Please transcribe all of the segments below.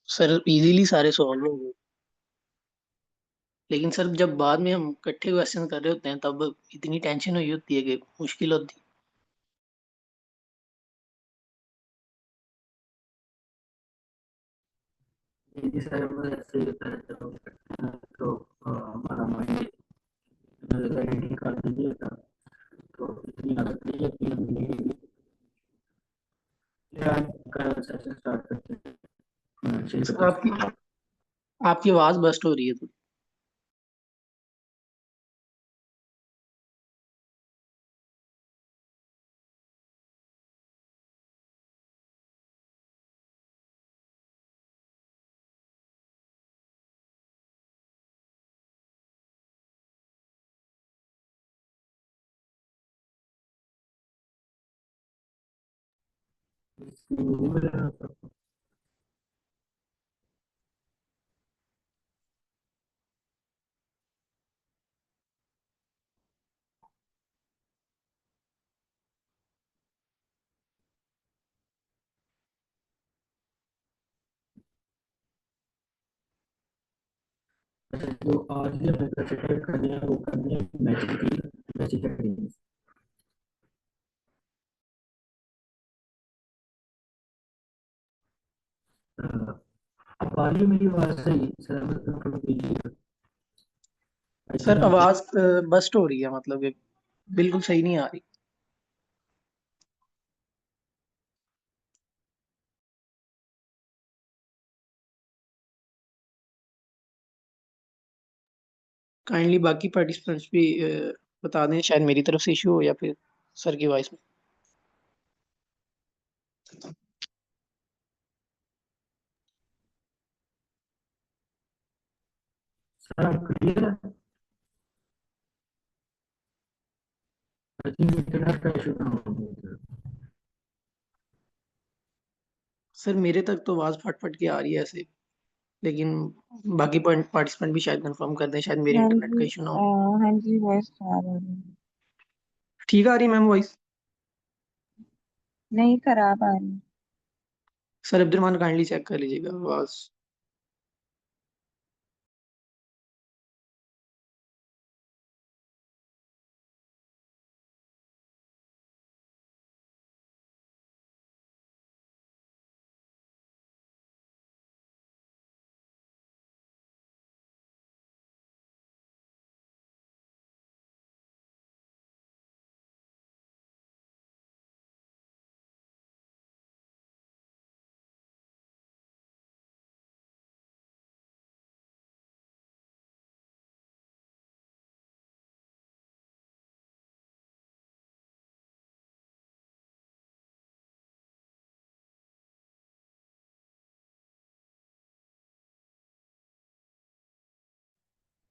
Sir easily सारे solve हो गए। लेकिन सर जब बाद में हम इकट्ठे क्वेश्चन कर रहे होते हैं तब इतनी टेंशन हुई होती है कि मुश्किल होती ये सारे मतलब ऐसे ही होता है तो हमारा माइंड रीडिंग कर दीजिएगा तो इतनी आदत नहीं है कि हम नहीं कल सेशन स्टार्ट करते हैं है। छः सर बजे आपकी से। आपकी आवाज बस्ट हो रही है तो। अच्छा जो आज जो हमें कंसिडर करनी है वो करनी है मैजिक की मैजिक एकेडमी। अब आ रही है मेरी आवाज सही सर कंट्रोल कीजिए। आई सर थिंक आवाज बस्ट हो रही है, मतलब कि बिल्कुल सही नहीं आ रही। काइंडली बाकी पार्टिसिपेंट्स भी बता दें, शायद मेरी तरफ से इशू हो या फिर सर की वॉइस में। सर आप क्लियर है। आई थिंक इंटरनेट का इशू ना हो। सर मेरे तक तो आवाज फट फट के आ रही है ऐसे, लेकिन बाकी पार्टिसिपेंट भी शायद कंफर्म कर दें, शायद मेरे हाँ इंटरनेट जी। का इशू ना हो। हाँ जी, वॉइस खराब आ रही है। ठीक आ रही है मैम वॉइस? नहीं, खराब आ रही है। सर अब्दुलरहमान काइंडली चेक कर लीजिएगा आवाज।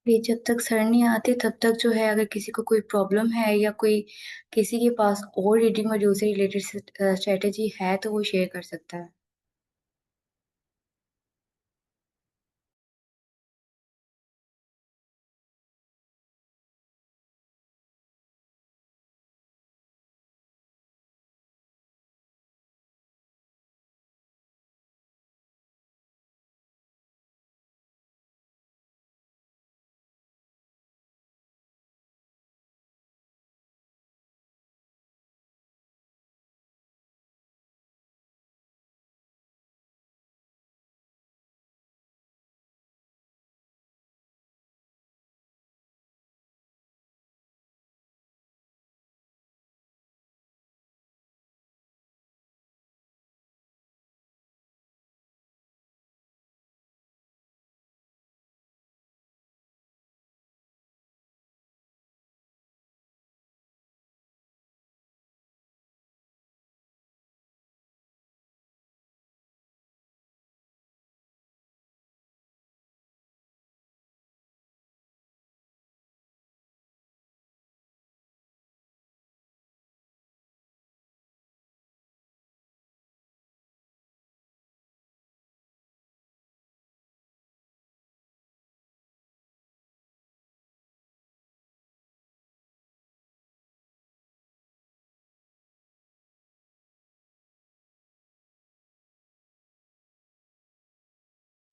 ये जब तक सर नहीं आते तब तक जो है, अगर किसी को कोई प्रॉब्लम है या कोई किसी के पास और रीडिंग मॉड्यूल से रिलेटेड स्ट्रेटेजी है तो वो शेयर कर सकता है।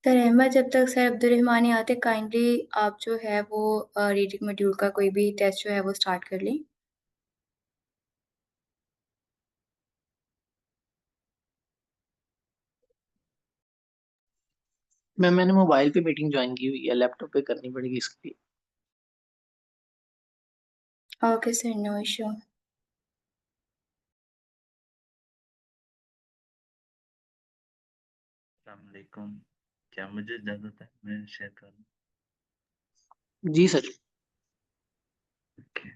सर अहमद, जब तक सर अब्दुल रहमान नहीं आते, काइंडली आप जो है वो रीडिंग मॉड्यूल का कोई भी टेस्ट जो है वो स्टार्ट कर लें। मैंने मोबाइल पे मीटिंग ज्वाइन की हुई है, लैपटॉप पे करनी पड़ेगी इसके लिए। Okay sir, no issue. अस्सलामुअलैकुम। क्या मुझे इजाज़त है मैं शेयर करूँ? जी सर। ओके।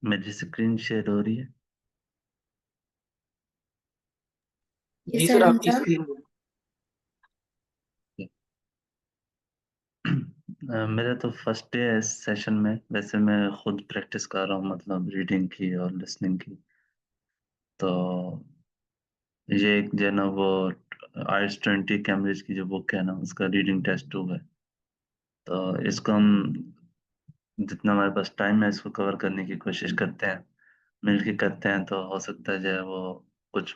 मेरी स्क्रीन शेयर हो रही है? ये जी सर सर, आपकी हमजा। स्क्रीन। मेरा तो फर्स्ट डे है इस सेशन में। वैसे मैं खुद प्रैक्टिस कर रहा हूँ, मतलब रीडिंग की और लिसनिंग की। तो ये एक जो है ना वो IELTS 20 कैम्ब्रिज की जो बुक है ना, उसका रीडिंग टेस्ट 2 है। तो इसको हम जितना हमारे पास टाइम है इसको कवर करने की कोशिश करते हैं, मिलके करते हैं। तो हो सकता है जो है वो कुछ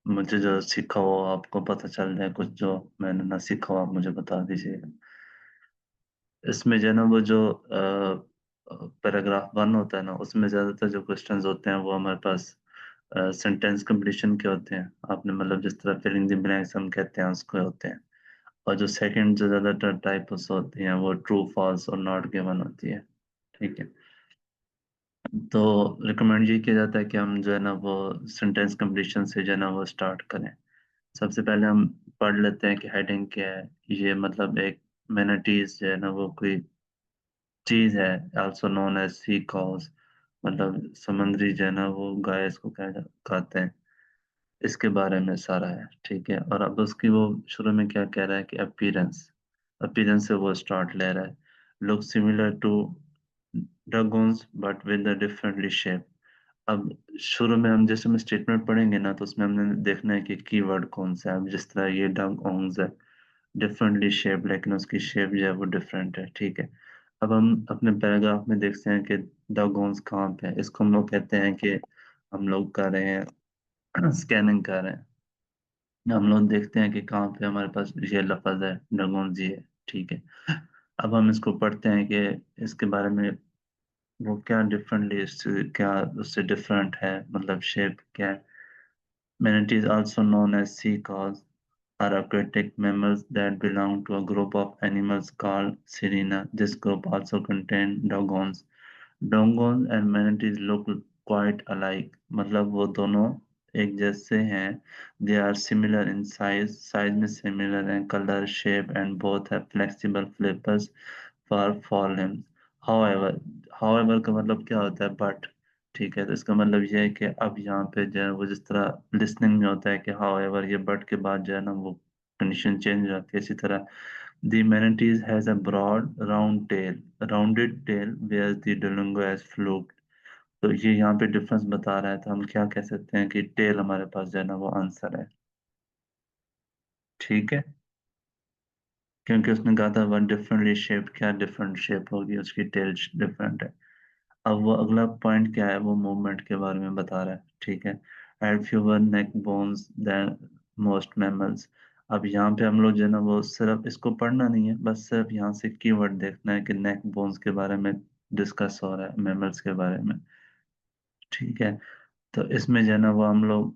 मुझे जो सीखा हो आपको पता चल जाए, कुछ जो मैंने ना सीखा हो आप मुझे बता दीजिएगा। इसमें जो है ना वो जो पैराग्राफ 1 होता है ना, उसमें ज़्यादातर जो क्वेश्चंस होते हैं वो हमारे पास सेंटेंस कंप्लीशन के होते हैं। आपने मतलब जिस तरह फिलिंग द ब्लैंक्स हम कहते हैं उसको होते हैं। और जो सेकंड जो ज़्यादातर टाइप्स होती हैं वो ट्रू फॉल्स और नॉट गिवन होती है। ठीक है। तो रिकमेंड ये किया जाता है कि हम जो है ना वो सेंटेंस कंप्लीशन से जो है ना वो स्टार्ट करें। सबसे पहले हम पढ़ लेते हैं कि हेडिंग क्या है। ये मतलब एक मैनाटीज जो है ना वो कोई चीज है, आल्सो नोन एज सी कॉज, मतलब समुद्री जो है ना वो गाय इसको कहते हैं। इसके बारे में सारा है। ठीक है। और अब उसकी वो शुरू में क्या कह रहा है कि अपीयरेंस, अपीयरेंस से वो स्टार्ट ले रहा है। Look similar to dragons but with a differently shape. अब शुरू में हम जैसे में स्टेटमेंट पढ़ेंगे ना, तो उसमें हमने देखना है कि कीवर्ड कौन सा है। अब जिस तरह ये डगोंग्स है, डिफरेंटली शेप, लेकिन उसकी शेप जो है वो डिफरेंट है। ठीक है। अब हम अपने पैराग्राफ में देखते हैं कि डगोंग्स कहाँ पे है। इसको हम लोग कहते हैं कि हम लोग कर रहे हैं स्कैनिंग कर रहे हैं। हम लोग देखते हैं कि कहाँ पे हमारे पास ये लफ्ज है, डगोंग्स ये है। ठीक है। अब हम इसको पढ़ते हैं कि इसके बारे में वो क्या डिफरेंटली, इससे क्या उससे डिफरेंट है, मतलब शेप क्या है। Manatees, also known as sea cows, are aquatic mammals that belong to a group of animals called Sirenia. This group also contains dugongs. Dugongs and manatees look quite alike. मतलब वो दोनों एक जैसे हैं। They are similar in size. Size में similar हैं. Color, shape, and both have flexible flippers for forelimbs. However, however का मतलब क्या होता है? But ठीक है। तो इसका मतलब ये है कि अब यहाँ पे जो है वो जिस तरह लिसनिंग में होता है कि हाउएवर, ये बट के बाद जो है ना वो कंडीशन चेंज हो जाती है। इसी तरह the manatees has a broad round tail, rounded tail, where the dugong has fluke. तो ये यहाँ पे डिफरेंस बता रहा है। तो हम क्या कह सकते हैं कि टेल हमारे पास जो है ना वो आंसर है। ठीक है। क्योंकि उसने कहा था वन डिफरेंटली शेप, क्या डिफरेंट शेप होगी, उसकी टेल डिफरेंट है। अब वो अगला पॉइंट क्या है, वो मूवमेंट के बारे में बता रहा है। ठीक है। Had fewer neck bones than most mammals. अब यहाँ पे हम लोग जो है ना वो सिर्फ इसको पढ़ना नहीं है, बस सिर्फ यहाँ से कीवर्ड देखना है कि नेक बोन्स के बारे में डिस्कस हो रहा है, मैमल्स के बारे में। ठीक है। तो इसमें जो है ना वो हम लोग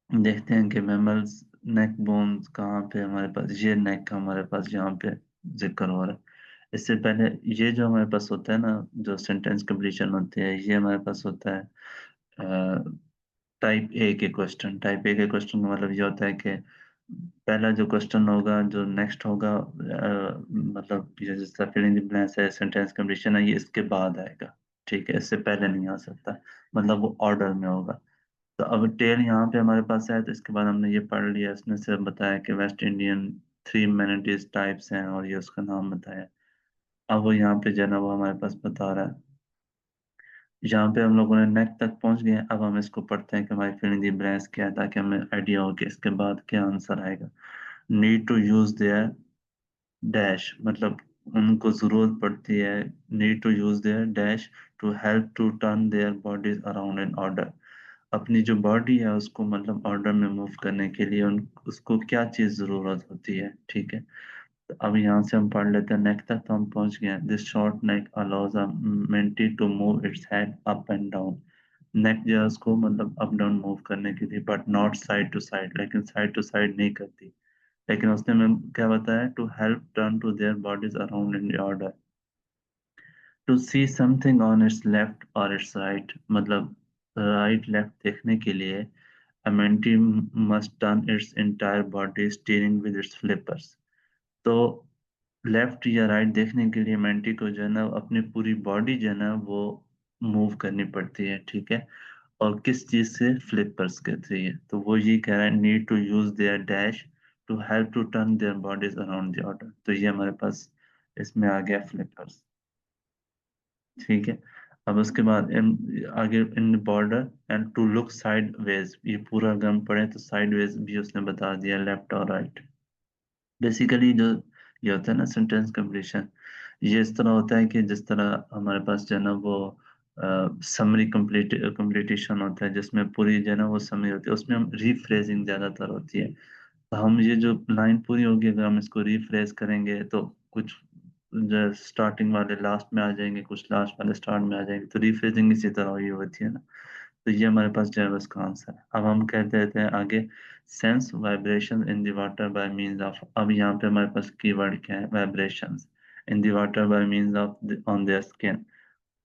देखते हैं कि मैमल्स नेक बोन्स कहाँ पे हमारे पास, ये नेक का हमारे पास यहाँ पे जिक्र हो रहा है। इससे पहले ये जो हमारे पास होता है ना, जो सेंटेंस कंप्लीशन होती है, ये हमारे पास होता है टाइप ए के क्वेश्चन का मतलब ये होता है कि पहला जो क्वेश्चन होगा, जो नेक्स्ट होगा, मतलब ये जिस तरह फिलिंग द ब्लैंक्स है, सेंटेंस कंप्लीशन है, ये इसके बाद आएगा। ठीक है, इससे पहले नहीं आ सकता, मतलब वो ऑर्डर में होगा। तो अब टेल यहाँ पे हमारे पास है, तो इसके बाद हमने ये पढ़ लिया, इसने सिर्फ बताया कि वेस्ट इंडियन 3 मैनाटीज टाइप्स हैं और ये उसका नाम बताया। अब वो यहाँ पे जो है ना वो हमारे पास बता रहा है। यहाँ पे हम लोगों ने नेक तक पहुंच गए हैं। अब हम इसको पढ़ते हैं कि हमारी फिलिंग द ब्लैंक्स क्या है, ताकि हमें आइडिया हो कि इसके बाद क्या आंसर आएगा। Need to use their dash, मतलब उनको जरूरत पड़ती है, need to use their dash to help to turn their bodies around in order. अपनी जो बॉडी है उसको मतलब ऑर्डर में मूव करने के लिए उसको क्या चीज जरूरत होती है। ठीक है, तो अब यहाँ से हम पढ़ लेते हैं नेक तक, तो हम पहुंच गए हैं। This short neck allows a manatee to move its head up and down. Neck जो है उसको मतलब अप डाउन मूव करने की थी, but not side to side, लेकिन साइड टू साइड नहीं करती। लेकिन उसने में क्या बताया, to help turn to their bodies around in order, to see something on its left और इट्स राइट, मतलब राइट लेफ्ट देखने के लिए a mentee must turn its entire body steering with its flippers। तो लेफ्ट या right देखने के लिए मेंटी को जो है ना अपनी पूरी बॉडी जो है ना वो मूव करनी पड़ती है। ठीक है, और किस चीज से, फ्लिपर्स के थ्रू। तो वो ये कह रहा है, need to use their dash to help to turn their bodies around the order. तो ये हमारे पास इसमें आ गया फ्लिपर्स। ठीक है, अब उसके बाद आगे in border and to look sideways वेज, ये पूरा अगर हम पढ़े तो साइड वेज भी उसने बता दिया, लेफ्ट और राइट। बेसिकली जो ये होता है ना सेंटेंस कंप्लीशन, ये इस तरह होता है कि जिस तरह हमारे पास जो है ना वो समरी कंप्लीटेशन होता है, जिसमें पूरी जो है ना वो समरी होती है, उसमें हम रीफ्रेजिंग ज्यादातर होती है। तो हम ये जो लाइन पूरी होगी अगर हम इसको रीफ्रेज करेंगे तो कुछ जो स्टार्टिंग वाले लास्ट में आ जाएंगे, कुछ लास्ट वाले स्टार्ट में आ जाएंगे, तो रीफ्रेजिंग इसी तरह ही होती है ना। तो ये हमारे पास जो है उसका आंसर है। अब हम कहते रहते हैं आगे, sense vibration in the water by means of. अब यहाँ पे हमारे पास कीवर्ड क्या है, vibrations in the water by means of on their skin.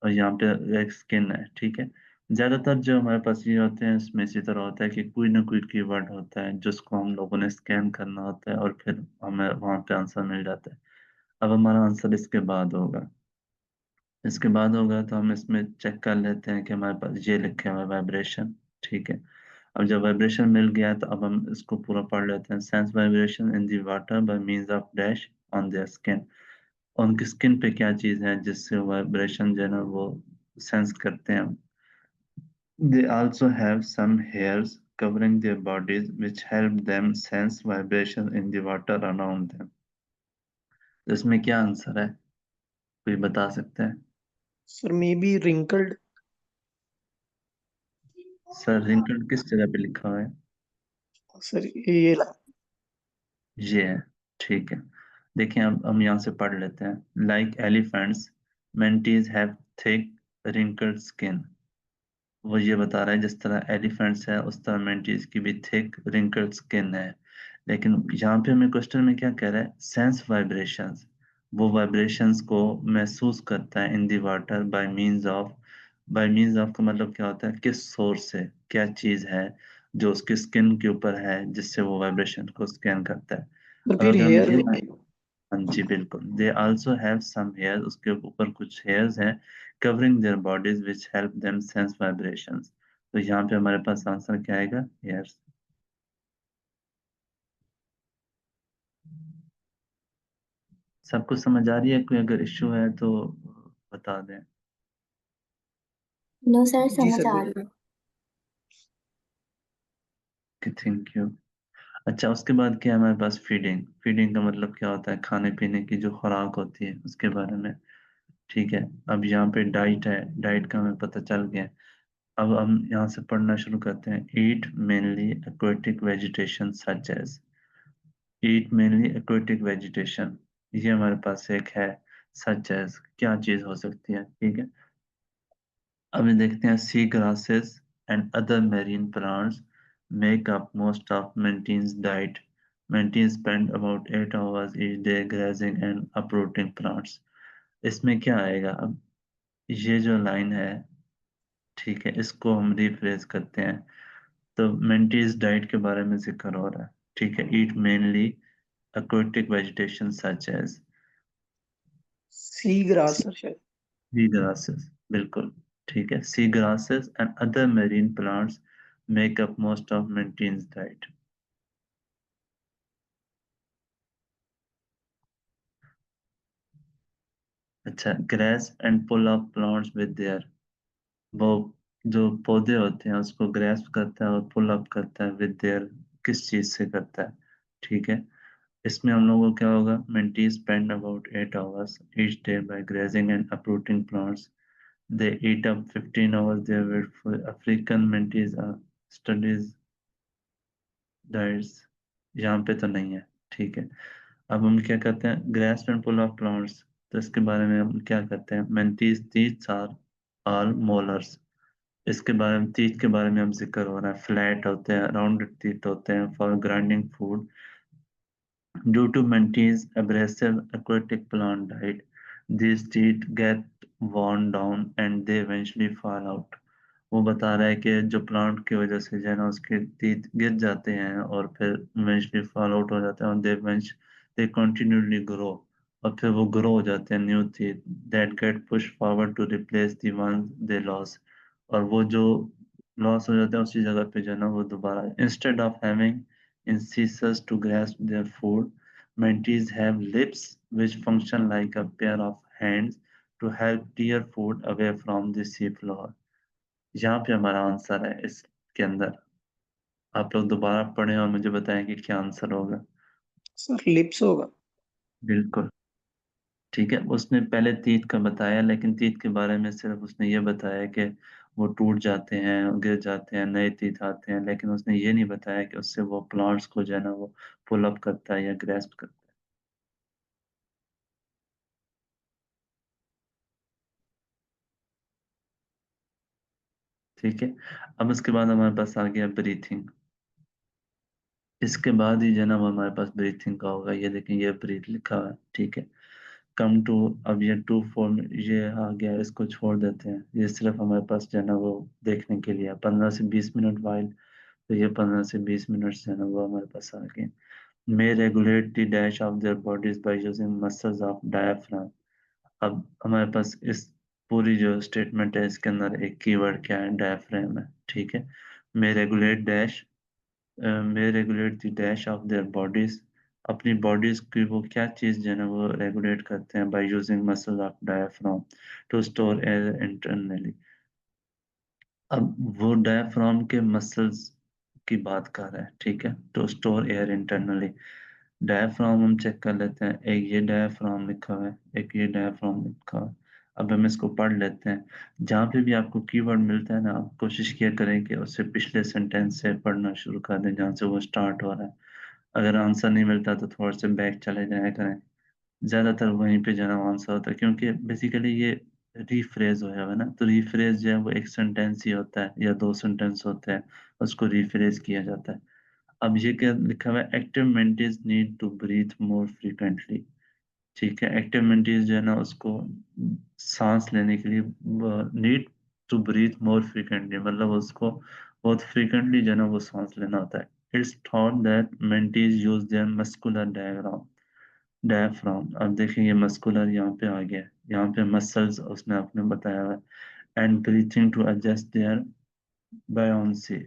और यहाँ पे एक स्किन है। ठीक है, ज्यादातर जो हमारे पास ये होते हैं इसमें इसी तरह होता है कि कोई ना कोई कीवर्ड होता है जिसको हम लोगों ने स्कैन करना होता है और फिर हमें वहां पे आंसर मिल जाता है। अब हमारा आंसर इसके बाद होगा, तो हम इसमें चेक कर लेते हैं कि हमारे पास ये लिखे हुआ है वाइब्रेशन। ठीक है, अब जब वाइब्रेशन मिल गया है तो अब हम इसको पूरा पढ़ लेते हैं। Sense vibration in the water by means of dash on their skin. उनकी स्किन पे क्या चीज है जिससे वाइब्रेशन जो है ना वो सेंस करते हैं। They also have some hairs covering their bodies which help them sense vibration in the water around them। तो इसमें क्या आंसर है, कोई बता सकते हैं? Sir may be wrinkled. Sir wrinkled किस जगह पे लिखा हुआ है? सर ये ये है। ठीक है, देखिए अब हम यहाँ से पढ़ लेते हैं। Like elephants, mentees have thick wrinkled skin। वो ये बता रहा है जिस तरह एलिफेंट्स है उस तरह मेंटीज की भी थिक रिंकल्ड स्किन है। लेकिन यहाँ पे हमें क्वेश्चन में क्या कह रहा है, सेंस वाइब्रेशंस, वो वाइब्रेशंस को महसूस करता है in the water by means of का मतलब क्या होता है, किस सोर्स से, क्या चीज है जो उसकी स्किन के ऊपर है जिससे वो वाइब्रेशन को स्कैन करता है। सर अब फिर अगर हम हेयर ये, है। हाँ जी बिल्कुल, they also have some hair, उसके ऊपर कुछ हेयर्स हैं, covering their bodies which help them sense vibrations. तो यहाँ पे हमारे पास आंसर क्या आएगा, हेयर्स। सबको समझ आ रही है? कोई अगर इश्यू है तो बता दें। नो सर, जी समझ सर आ बिल्कुल। रही है। कि थैंक यू। अच्छा, उसके बाद क्या है हमारे पास, फीडिंग। फीडिंग का मतलब क्या होता है, खाने पीने की जो खुराक होती है उसके बारे में। ठीक है, अब यहाँ पे डाइट है, डाइट का हमें पता चल गया। अब हम यहाँ से पढ़ना शुरू करते हैं। Eat mainly aquatic vegetation such as, eat mainly aquatic vegetation, ये हमारे पास एक है। सच एज क्या चीज हो सकती है? ठीक है, अब ये देखते हैं। Sea grasses and other marine plants make up most of manatee's diet. Manatee spend about 8 hours each day grazing and uprooting plants। इसमें क्या आएगा अब, ये जो लाइन है, ठीक है, इसको हम रिफ्रेज करते हैं। तो मेंटीज डाइट के बारे में जिक्र हो रहा है, ठीक है। Eat mainly aquatic vegetation such as sea grass sir शायद। sea grasses, बिल्कुल ठीक है। sea grasses and other marine plants make up most of maintains diet। अच्छा, grass and pull up plants with their, वो जो पौधे होते हैं उसको ग्रेस्प करता है और पुल अप करता है विद देयर, किस चीज से करता है, ठीक है। इसमें हम लोगों को क्या होगा, manatee spend about 8 hours each day by grazing and uprooting plants। They eat up 15 hours there were for African mantis studies diets। यहाँ पे तो नहीं है, ठीक है। अब हम क्या करते हैं, grass and pull of plants, तो इसके बारे में हम क्या करते हैं, manatees teeth are all molars. इसके बारे में, टीथ के बारे में हम जिक्र हो रहा है, फ्लैट होते हैं, राउंडेड टीथ होते हैं for grinding food. Due to Mantis' abrasive aquatic plant diet, these teeth get worn down and they eventually fall out। वो बता रहा है कि जो प्लांट की वजह से जो है ना उसके टीथ गिर जाते हैं और फिर eventually fall out हो जाते हैं, और they continually grow, और फिर वो grow हो जाते हैं new teeth that get pushed forward to replace the ones they lost। और वो जो लॉस हो जाता है उसी जगह पे जो है ना वो दोबारा, instead of having incisors to grasp their food, mantis have lips which function like a pair of hands to help tear food away from the seafloor। यहाँ पे हमारा आंसर है इसके अंदर। आप लोग दोबारा पढ़ें और मुझे बताएं कि क्या आंसर होगा। सर लिप्स होगा। बिल्कुल ठीक है। उसने पहले तीत का बताया, लेकिन तीत के बारे में सिर्फ उसने ये बताया कि वो टूट जाते हैं, गिर जाते हैं, नए तीत आते हैं, लेकिन उसने ये नहीं बताया कि उससे वो प्लांट्स को जो है ना वो पुल अप करता है या ग्रेस्प करता है। ठीक है। अब उसके बाद हमारे पास आ गया ब्रीथिंग। इसके बाद ही जो है ना वो हमारे पास ब्रीथिंग का होगा। ये देखें, ये ब्रीथ लिखा हुआ है, ठीक है। कम टू, अब ये टू फॉर्म ये आ गया, इसको छोड़ देते हैं। ये सिर्फ हमारे पास जो है ना वो देखने के लिए 15 से 20 मिनट वाइल, तो ये 15 से 20 मिनट से है ना वो हमारे पास आ गए। May regulate the dash of their bodies by using muscles of diaphragm. अब हमारे पास इस पूरी जो स्टेटमेंट है इसके अंदर एक कीवर्ड क्या है, डायफ्राम है, ठीक है। May regulate dash, may regulate the dash of their bodies। अपनी बॉडीज की वो क्या चीज जो है ना वो रेगुलेट करते हैं by using muscle of diaphragm to store air internally. अब वो डायफ्राम के मसल्स की बात कर रहा है, ठीक है, to store air internally. Diaphragm हम चेक कर लेते हैं, एक ये डायफ्राम लिखा हुआ है, एक ये डायफ्राम लिखा हुआ है। अब हम इसको पढ़ लेते हैं। जहाँ पे भी आपको कीवर्ड मिलता है ना, आप कोशिश किया करें कि उससे पिछले सेंटेंस से पढ़ना शुरू कर दें जहाँ से वो स्टार्ट हो रहा है। अगर आंसर नहीं मिलता तो थोड़ा से बैक चले जाया करें। ज्यादातर वहीं पे जाना आंसर होता है, क्योंकि बेसिकली ये रीफ्रेज हो है ना, तो रीफ्रेज जो है वो एक सेंटेंस ही होता है या दो सेंटेंस होते हैं, उसको रीफ्रेज किया जाता है। अब ये क्या लिखा हुआ है, active manatees need to breathe more frequently. ठीक है, एक्टिव मेंटीज जो है ना उसको सांस लेने के लिए need to breathe more frequently, मतलब उसको बहुत फ्रीक्वेंटली जो है ना वो सांस लेना होता है। It's thought that mentees use their muscular diaphragm. अब देखिए ये मस्कुलर यहाँ पे आ गया, यहाँ पे मसल्स उसने आपने बताया हुआ है, and breathing to adjust their buoyancy.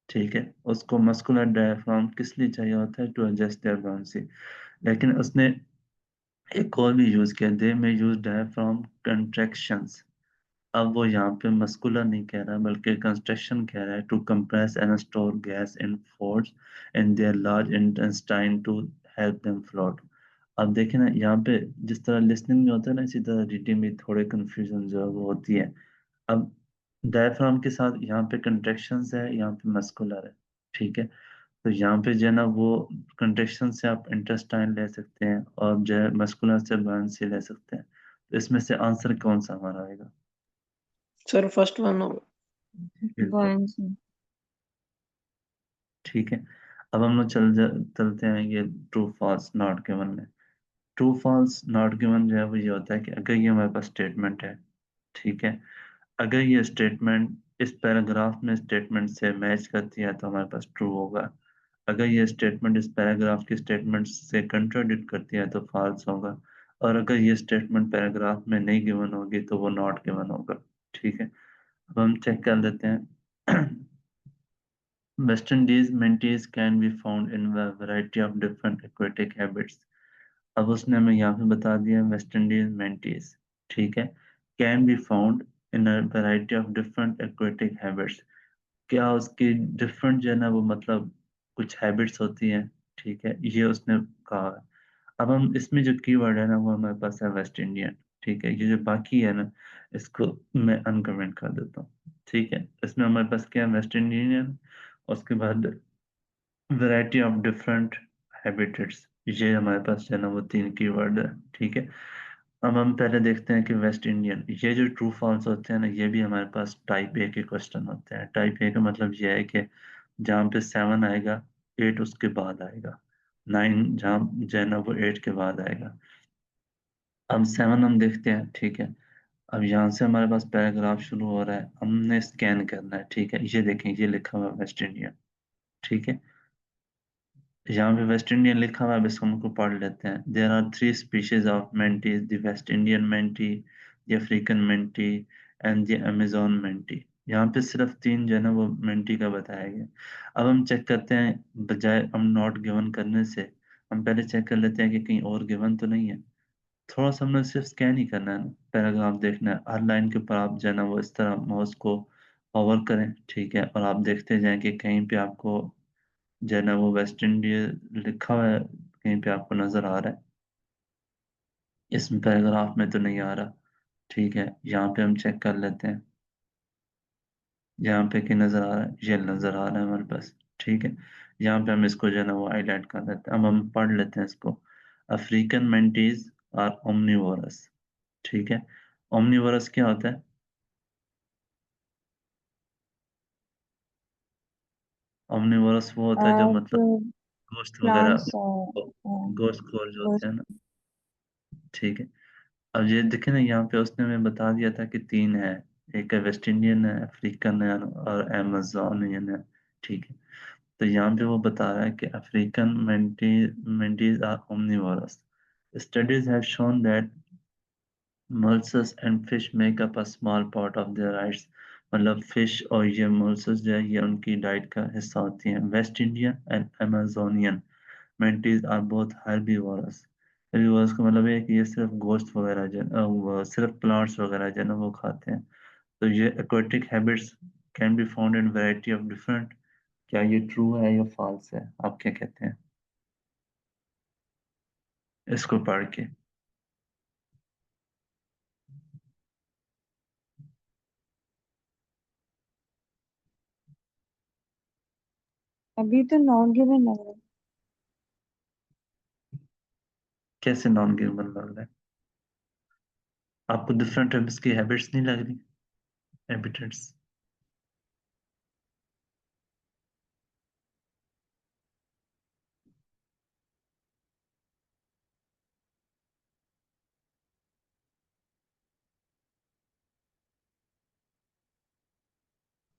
ठीक है, उसको मस्कुलर डायफ्राम किस लिए चाहिए होता है, टू एडजस्ट देयर बायोन्सी। लेकिन उसने एक और भी यूज किया, दे में यूज डायफ्राम कंट्रैक्शंस। अब वो यहाँ पे मस्कुलर नहीं कह रहा है बल्कि कंस्ट्रक्शन कह रहा है, to compress and store gas in force in their large intestine to help them float. अब देखें ना, यहाँ पे जिस तरह लिसनिंग में होता है ना, इसी तरह रीडिंग में थोड़े कंफ्यूजन जो है वो होती है। अब डायफ्राम के साथ यहाँ पे कंट्रैक्शंस है, यहाँ पे मस्कुलर है, ठीक है। तो यहाँ पे जो है ना वो कंट्रैक्शन से आप इंटेस्टाइन ले सकते हैं और जो है मस्कुलर से बायन्सी ले सकते हैं। तो इसमें से आंसर कौन सा हमारा आएगा? सर फर्स्ट वन होगा। बिल्कुल buoyancy, ठीक है। अब हम लोग चलते हैं ये ट्रू फॉल्स नॉट गिवन में। ट्रू फॉल्स नॉट गिवन जो है वो ये होता है कि अगर ये हमारे पास स्टेटमेंट है, ठीक है, अगर ये स्टेटमेंट इस पैराग्राफ में स्टेटमेंट से मैच करती है तो हमारे पास ट्रू होगा। अगर ये स्टेटमेंट इस पैराग्राफ की स्टेटमेंट से कंट्राडिक्ट करती है तो फॉल्स होगा, और अगर ये स्टेटमेंट पैराग्राफ में नहीं गिवन होगी तो वो नॉट गिवन होगा। ठीक है, अब हम चेक कर लेते हैं। West Indies mentees can be found in a variety of different aquatic habits. अब उसने हमें यहाँ पे बता दिया वेस्ट इंडीज मेंटीज, ठीक है, can be found in a variety of different aquatic habits. क्या उसकी डिफरेंट जो है ना वो मतलब कुछ हैबिट्स होती हैं, ठीक है, ये उसने कहा है। अब हम इसमें जो कीवर्ड है ना वो हमारे पास है वेस्ट इंडियन, ठीक है, ये जो बाकी है ना इसको मैं अनकमेंट कर देता हूँ। ठीक है, इसमें हमारे पास क्या है, वेस्ट इंडियन, उसके बाद वैरायटी ऑफ डिफरेंट हैबिटेट्स, ये हमारे पास जो है ना वो 3 कीवर्ड है। ठीक है, अब हम पहले देखते हैं कि वेस्ट इंडियन, ये जो ट्रू फॉल्स होते हैं ना ये भी हमारे पास टाइप ए के क्वेश्चन होते हैं। टाइप ए का मतलब ये है कि जहाँ पे 7 आएगा 8 उसके बाद आएगा, 9 जहाँ जो है ना वो 8 के बाद आएगा। अब 7 हम देखते हैं, ठीक है, अब यहाँ से हमारे पास पैराग्राफ शुरू हो रहा है, हमने स्कैन करना है। ठीक है, ये देखें, ये लिखा हुआ है वेस्ट इंडियन, ठीक है, यहाँ पे वेस्ट इंडियन लिखा हुआ है, अब इसको हमको पढ़ लेते हैं। There are 3 species of manatees, the West Indian manatee, the African manatee and the Amazon manatee. यहाँ पे सिर्फ 3 जो है ना वो मेंटी का बताया गया। अब हम चेक करते हैं, बजाय हम नॉट गिवन करने से हम पहले चेक कर लेते हैं कि कहीं और गिवन तो नहीं है। थोड़ा सा हमने सिर्फ स्कैन ही करना है, पैराग्राफ देखना है, हर लाइन के ऊपर आप जो है ना वो इस तरह माउस को होवर करें, ठीक है, और आप देखते जाएं कि कहीं पे आपको जो है ना वो वेस्ट इंडीज लिखा हुआ है, कहीं पे आपको नजर आ रहा है, इस पैराग्राफ में तो नहीं आ रहा। ठीक है, यहाँ पे हम चेक कर लेते हैं, यहाँ पे कि नजर आ रहा है, ये नजर आ रहा है हमारे पास। ठीक है, यहाँ पे हम इसको जो है ना वो हाईलाइट कर लेते हैं। अब हम पढ़ लेते हैं इसको। African manatees are omnivorous. ठीक है, ओमनिवोरस क्या होता है? ओमनिवोरस वो होता है जो मतलब जो गोश्त वगैरह, प्लांट्स गोश्त खोर जो होते गोश्त। हैं ना। ठीक है, अब ये देखे ना यहाँ पे उसने हमें बता दिया था कि 3 है, एक है वेस्ट इंडियन है, अफ्रीकन है और अमेजोनियन है। ठीक है, तो यहाँ पे वो बता रहा है कि African manatees are omnivorous. Studies have shown that molluscs and fish make up a small part of their diets. मतलब फिश और ये मोलस्कस जो है ये उनकी डाइट का हिस्सा होती हैं। West Indian and Amazonian manatees are both herbivorous. Herbivorous का मतलब है कि ये सिर्फ गोश्त वगैरह जो वो सिर्फ प्लांट्स वगैरह जो है ना वो खाते हैं। तो ये aquatic habits can be found in variety of different. क्या ये ट्रू है या फॉल्स है, आप क्या कहते हैं इसको पढ़ के? अभी तो नॉन गिवन लग रहा है। कैसे नॉन गिवन लग रहा है आपको? डिफरेंट टाइप्स की हैबिट्स नहीं लग रही? हैबिटेट्स,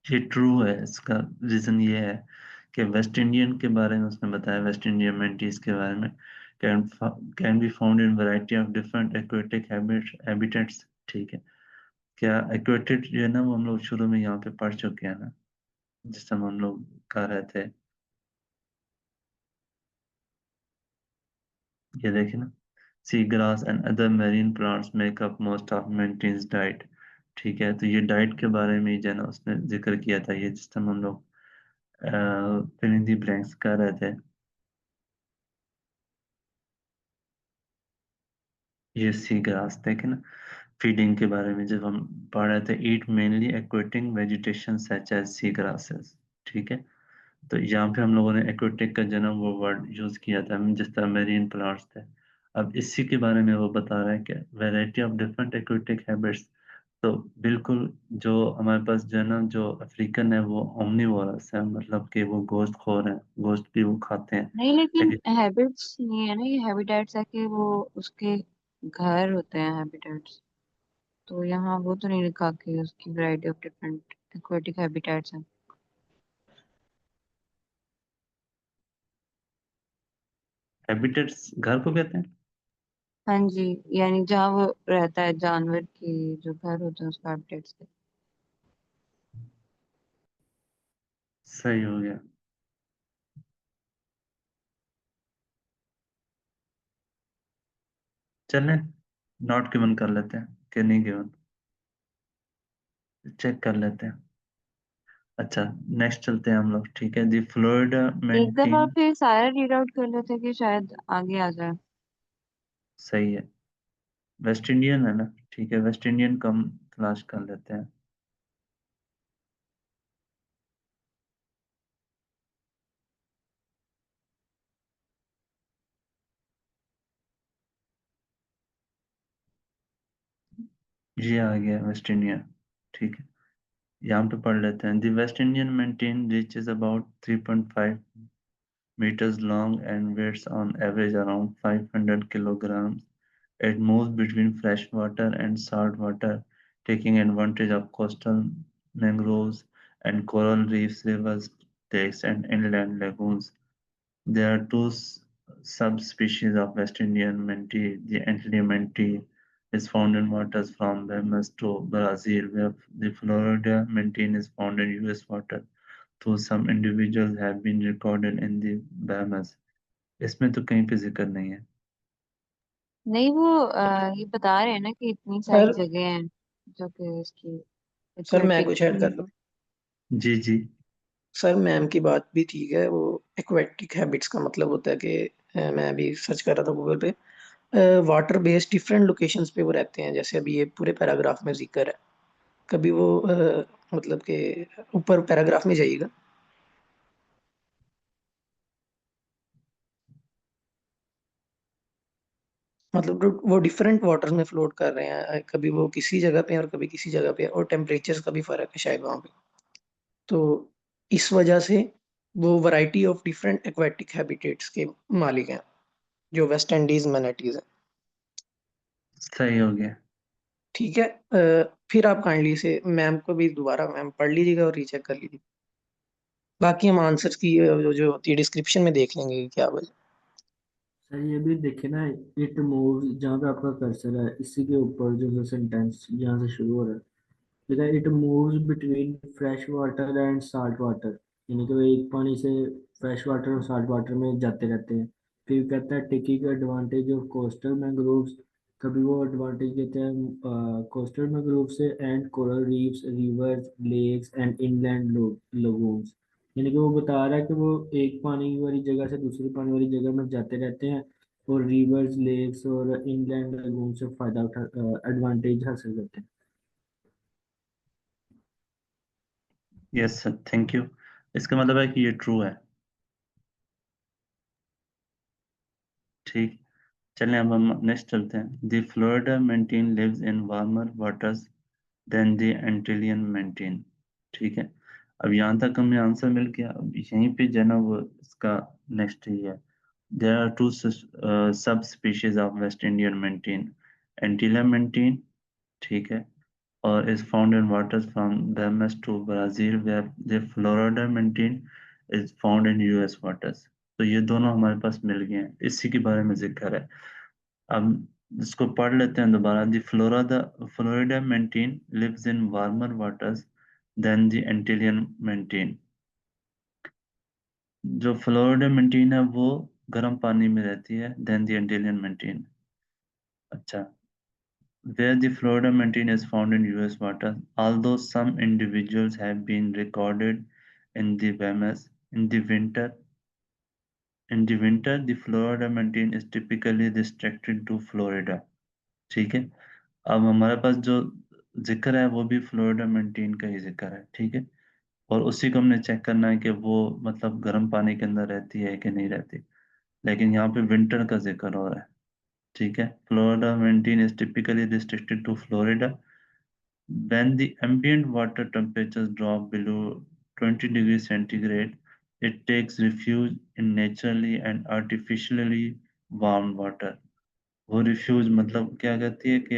ये ट्रू है। इसका रीजन ये है कि वेस्ट इंडियन के बारे में उसने बताया, वेस्ट इंडियन मेंटीज के बारे में, can be found in variety of different aquatic habitats. ठीक है, क्या एक्वेटिक जो है ना वो हम लोग शुरू में यहाँ पे पढ़ चुके हैं ना, जिस समय हम लोग कर रहे थे, ये देखे ना, sea grass and other marine plants make up most of manatees diet. ठीक है, तो ये डाइट के बारे में ही जो है ना उसने जिक्र किया था, ये जिस टाइम हम लोग फिल इन दी ब्लैंक्स कर रहे थे, ये सी ग्रास देखे ना। फीडिंग के बारे में जब हम पढ़ रहे थे, eat mainly aquatic vegetation such as sea grasses. ठीक है, तो यहाँ पे हम लोगों ने एक्वेटिक का जन्म वो वर्ड यूज किया था, जिस तरह मेरीन प्लांट्स थे। अब इसी के बारे में वो बता रहा है कि variety of different aquatic habits. तो बिल्कुल जो हमारे पास जो है ना जो अफ्रीकन है वो ओमनिवोरस है, मतलब कि वो गोश्त खोर है, गोश्त भी वो खाते हैं। नहीं, लेकिन लेकिन हैबिट्स नहीं है ना, ये हैबिटेट्स है कि वो उसके घर होते हैं हैबिटेट्स। तो यहाँ वो तो नहीं लिखा कि उसकी variety of different aquatic habitats हैं। हैबिटेट्स घर को कहते हैं? हाँ जी, यानी जहाँ वो रहता है जानवर की जो घर होते हैं उसका हैबिटेट्स है। सही हो गया। चलें, नॉट गिवन कर लेते हैं कि नहीं गिवन, चेक कर लेते हैं। अच्छा, नेक्स्ट चलते हैं हम लोग, ठीक है। दी फ्लोरिडा एक दफा मेंटेन, फिर सारा रीड आउट कर लेते हैं कि शायद आगे आ जाए। सही है। वेस्ट इंडियन है ना, ठीक है, वेस्ट इंडियन कम तलाश कर लेते हैं। ये आ गया वेस्ट इंडियन, ठीक है। यहाँ पे पढ़ लेते हैं। The West Indian maintain reaches about 3.5 meters long and weighs on average around 500 kilograms. It moves between fresh water and salt water, taking advantage of coastal mangroves and coral reefs, rivers, lakes, and inland lagoons. There are two subspecies of West Indian mentee. The Antillean mentee is found in waters from Bahamas to Brazil, where the Florida mentee is found in US water, though some individuals have been recorded in the Bahamas. इसमें तो कहीं पे जिक्र नहीं है। नहीं वो ये बता रहे हैं ना कि इतनी सारी सर जगह हैं जो कि इसकी सर मैं एक्वेटिक। कुछ ऐड कर दूं? जी जी। सर मैम की बात भी ठीक है। वो एक्वेटिक हैबिट्स का मतलब होता है कि मैं अभी सर्च कर रहा था गूगल पे, वाटर बेस्ड डिफरेंट लोकेशंस पे वो रहते हैं। जैसे अभी ये पूरे पैराग्राफ में जिक्र है। कभी वो मतलब कि ऊपर पैराग्राफ में जाइएगा, मतलब वो डिफरेंट वाटर्स में फ्लोट कर रहे हैं। कभी वो किसी जगह पे हैं और कभी किसी जगह पे है, और टेम्परेचर्स का भी फर्क है शायद वहाँ पे। तो इस वजह से वो variety of different aquatic habitats के मालिक हैं, जो वेस्ट इंडीज मैनाटीज हैं। सही हो गया। ठीक है। फिर आप काइंडली से मैम को भी दोबारा मैम पढ़ लीजिएगा और रीचेक कर लीजिए। बाकी हम आंसर्स की जो होती है डिस्क्रिप्शन में देख लेंगे कि क्या वजह। सर ये भी देखे ना, इट मूव जहाँ पे आपका कर्सर है इसी के ऊपर जो सेंटेंस जहाँ से शुरू हो रहा है, ठीक है। It moves between fresh water and salt water, यानी कि वो एक पानी से फ्रेश वाटर और साल्ट वाटर में जाते रहते हैं। फिर कहता है taking advantage of coastal mangroves, कभी वो एडवांटेज लेते हैं कोस्टल मैंग्रोव से, and coral reefs, rivers, lakes and inland lagoons. यानी कि वो बता रहा है कि वो एक पानी वाली जगह से दूसरी पानी वाली जगह में जाते रहते हैं और रिवर्स, लेक्स और इनलैंड लगून से फायदा उठा एडवांटेज हासिल करते हैं। Yes sir, thank you. इसका मतलब है कि ये ट्रू है। ठीक, चलें अब हम नेक्स्ट चलते हैं। The Florida manatee lives in warmer waters then the Antillean manatee, ठीक है। अब यहाँ तक हमें आंसर मिल गया। अब यहीं पे जो है ना वो इसका नेक्स्ट ही है। देयर आर टू सब species of West Indian मेंटीन, एंटिलियन manatee, ठीक है, और is found in waters from Bahamas to Brazil, where the Florida menteen is found in US waters। तो ये दोनों हमारे पास मिल गए हैं, इसी के बारे में जिक्र है। अब इसको पढ़ लेते हैं दोबारा। The Florida menteen lives in warmer waters than the Antillean menteen। जो फ्लोरिडा मेंटीन है वो गर्म पानी में रहती है देन द एंटिलियन मेंटीन। अच्छा, where the Florida menteen is found in US waters, although some individuals have been recorded in the Bahamas. In the winter, the Florida menteen is typically restricted to Florida। ठीक है। अब हमारे पास जो जिक्र है वो भी फ्लोरिडा मेंटीन का ही जिक्र है, ठीक है। और उसी को हमने चेक करना है कि वो मतलब गर्म पानी के अंदर रहती है कि नहीं रहती। लेकिन यहाँ पे विंटर का जिक्र हो रहा है, ठीक है। Florida manatee is typically restricted to Florida. When the ambient water temperatures drop below 20 degrees centigrade, it takes refuge in naturally and artificially warmed water। वो रिफ्यूज मतलब क्या कहती है कि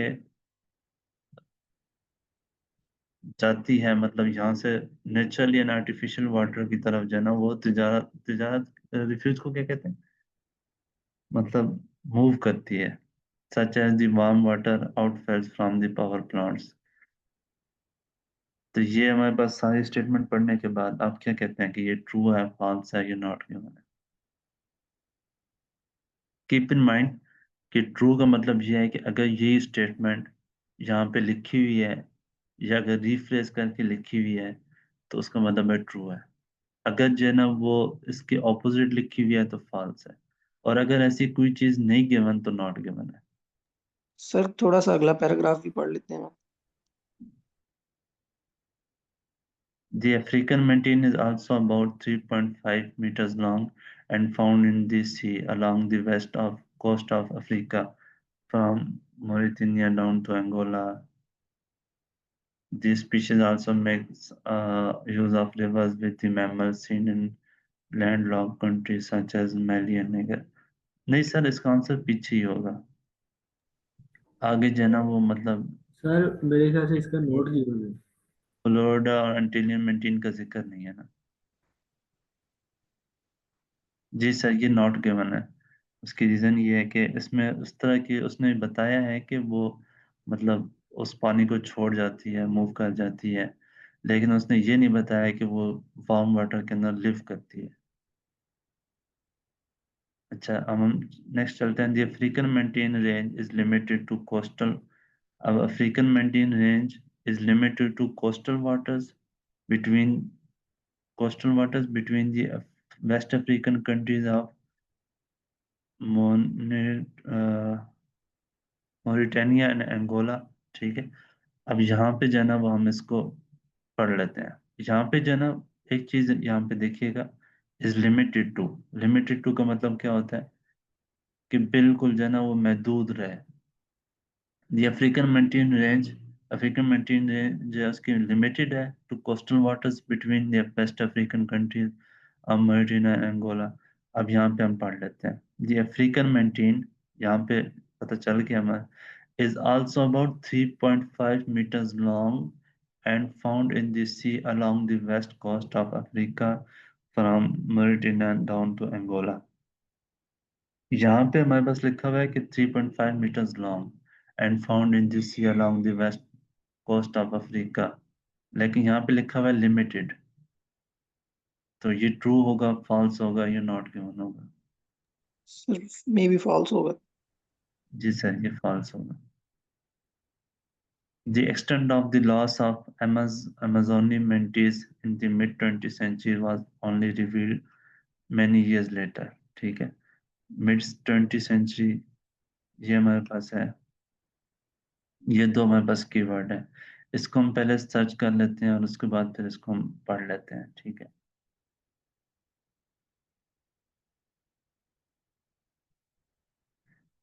जाती है, मतलब यहाँ से नेचुरली एंड आर्टिफिशियल वाटर की तरफ जो है ना, वो तिजारत तिजारत रिफ्यूज को क्या कहते हैं, मतलब मूव करती है, such as the warm water outfalls from the power plants. तो ये हमारे पास सारी स्टेटमेंट पढ़ने के बाद आप क्या कहते हैं कि ये ट्रू है, फॉल्स है, या नॉट गिवन है? कीप इन माइंड कि ट्रू का मतलब ये है कि अगर ये स्टेटमेंट यहाँ पे लिखी हुई है या अगर रिफ्रेश करके लिखी हुई है तो उसका मतलब है ट्रू है। अगर जो है ना वो इसके ऑपोजिट लिखी हुई है तो फॉल्स है, और अगर ऐसी कोई चीज नहीं गिवन तो नॉट गिवन है। सर थोड़ा सा अगला पैराग्राफ भी पढ़ लेते हैं। The African mantine is also about 3.5 meters long and found in the sea along the west of coast of Africa from Mauritania down to Angola. This species also makes use of rivers with the mammals seen in landlocked countries such as Mali and Niger. नहीं sir, इसका answer पीछे ही होगा, आगे जो है ना वो मतलब सर मेरे ख्याल से इसका नोट गिवन है। फ्लोरिडा और एंटीलियन मेंटीन का जिक्र नहीं है ना। जी सर, ये नॉट गिवन है। उसकी रीजन ये है कि इसमें उस तरह की उसने बताया है कि वो मतलब उस पानी को छोड़ जाती है, मूव कर जाती है, लेकिन उसने ये नहीं बताया कि वो वार्म वाटर के अंदर लिव करती है। अच्छा, अब हम नेक्स्ट चलते हैं। The African manatee range is limited to coastal. अब African manatee range is limited to between coastal waters between the West African countries of Mauritania and Angola. ठीक है, अब यहाँ पे जो है ना वो हम इसको पढ़ लेते हैं। यहाँ पे जो है ना एक चीज यहाँ पे देखिएगा, इज लिमिटेड टू का मतलब क्या होता है कि बिल्कुल जो है ना वो महदूद रहे। The African mountain range, African mountain range जो है उसकी लिमिटेड है to coastal waters between the West African countries of Mauritania and Angola. अब यहाँ पे हम पढ़ लेते हैं। द अफ्रीकन mountain, यहाँ पे पता चल गया हमारा, is also about 3.5 meters long and found in the sea along the west coast of Africa from Mauritania down to Angola। यहाँ पे हमारे पास लिखा हुआ है कि 3.5 meters long and found in the sea along the west coast of Africa, लेकिन यहाँ पे लिखा हुआ है लिमिटेड। तो ये ट्रू होगा, फॉल्स होगा, या नॉट गिवन होगा? सर मे बी फॉल्स होगा। जी सर, ये फॉल्स होगा। The extent of the loss of Amazonian mantis in the mid 20th century was only revealed many years later। ठीक है, मिड 20th सेंचुरी ये हमारे पास है। ये दो हमारे पास कीवर्ड है, इसको हम पहले सर्च कर लेते हैं और उसके बाद फिर इसको हम पढ़ लेते हैं। ठीक है,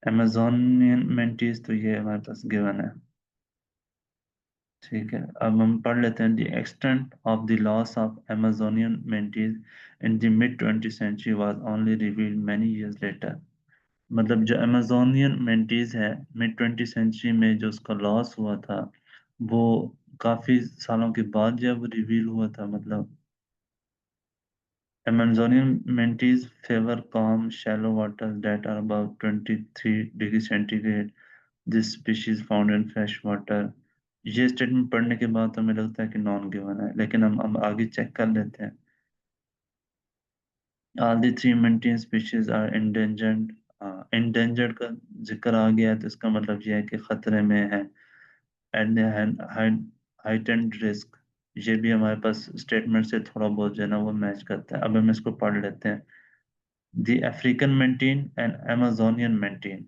अमेजोनियन मेंटिस, तो ये हमारे पास गिवन है। ठीक है, अब हम पढ़ लेते हैं। The extent of the loss of Amazonian manatees in the mid 20th century was only revealed many years later. मतलब जो अमेजोनियन मेंटिस है, मिड 20th सेंचुरी में जो उसका लॉस हुआ था वो काफी सालों के बाद जब वो रिवील हुआ था। मतलब Amazonian mantis favor calm, shallow waters that are above 23 degrees centigrade. This species found in fresh water। ये स्टेटमेंट पढ़ने के बाद हमें लगता है कि नॉन गिवन है, लेकिन हम आगे चेक कर लेते हैं। All the three mantis species are endangered। endangered का जिक्र आ गया है तो इसका मतलब ये है कि खतरे में है। एंड heightened risk, ये भी हमारे पास स्टेटमेंट से थोड़ा बहुत जो है ना वो मैच करता है। अब हम इसको पढ़ लेते हैं। The African mantine and Amazonian mantine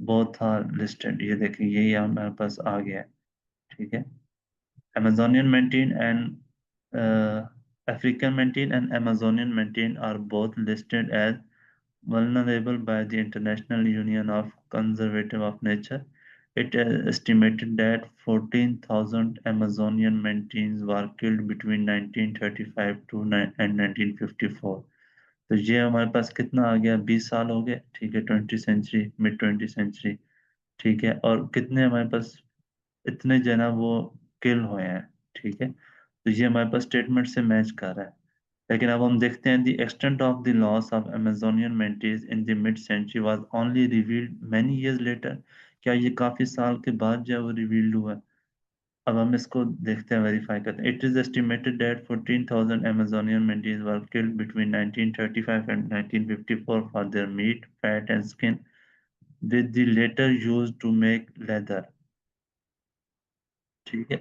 both are listed। ये देखिए, यही हमारे पास आ गया है। ठीक है, Amazonian mantine and African mantine and Amazonian mantine are both listed as vulnerable by the International Union of Conservative of Nature। It is estimated that 14,000 Amazonian mantines were killed between 1935 to and 1954। तो ये हमारे पास कितना आ गया, 20 साल हो गए। ठीक है, 20th century, mid 20th century. ठीक है, और कितने हमारे पास इतने जो है ना वो किल हुए हैं। ठीक है, तो ये हमारे पास स्टेटमेंट से मैच कर रहा है। लेकिन अब हम देखते हैं the extent of the loss of Amazonian manatees in the mid century was only revealed many years later. क्या ये काफी साल के बाद जो है वो रिवील्ड हुआ है? अब हम इसको देखते हैं, वेरीफाई करते हैं। It is estimated that 14,000 Amazonian monkeys were killed between 1935 and 1954 for their meat, fat and skin, with the latter used to make leather। ठीक है,